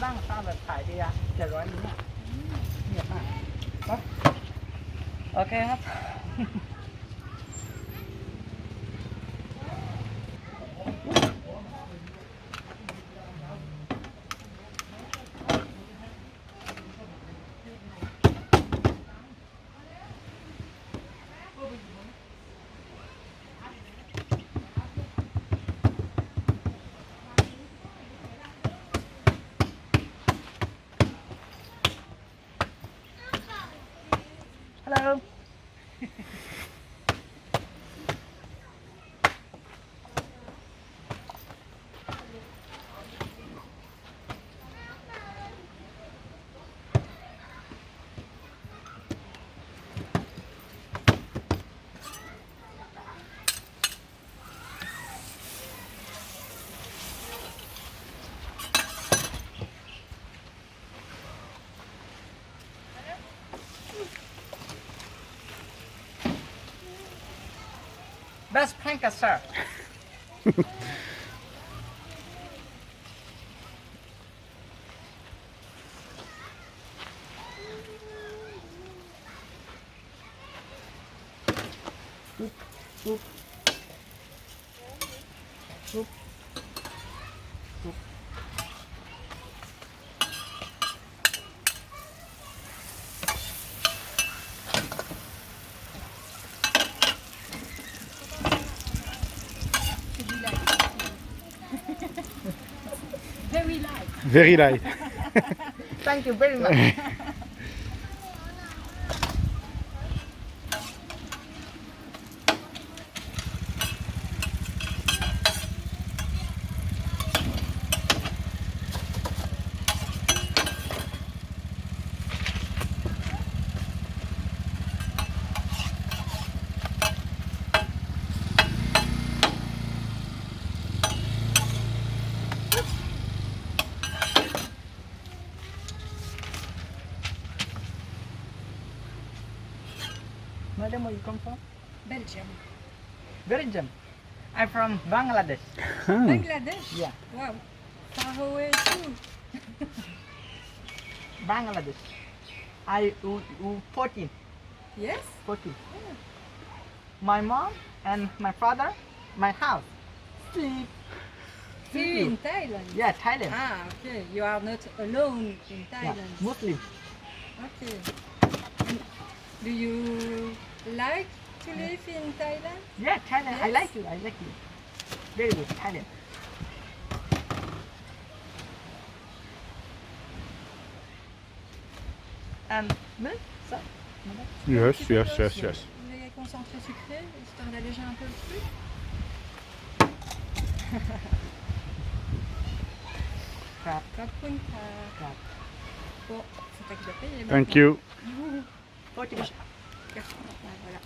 บ้างถ้าแบบขายดีอะ700นี้เงียบมากครับโอเคครับ Hello. Best Pancake, sir. Oop, oop. Oop. Oop. Very light. Very light. Thank you very much. Madam, where you come from? Belgium. Belgium. I'm from Bangladesh. Ah, Bangladesh. Yeah, Wow. Far away too. Bangladesh. I 14. Yes. 14. My mom and my father, my house. Sleep. Here in Thailand. Yeah, Thailand. Ah, okay. You are not alone in Yeah, Thailand. Muslim. Okay. And do you like to live in Thailand? Yeah, Thailand. I Yes. like you. I like you. Very good, Thailand. And milk, sir? yes, Un petit peu yes, d'eau yes, aussi. yes. Vous voulez concentré sucré, histoire d'alléger un peu le truc? Crab, ขอบคุณค่ะ crab. Bon, c'est toi qui dois payer. Thank maintenant. you. 40 baht. Voilà.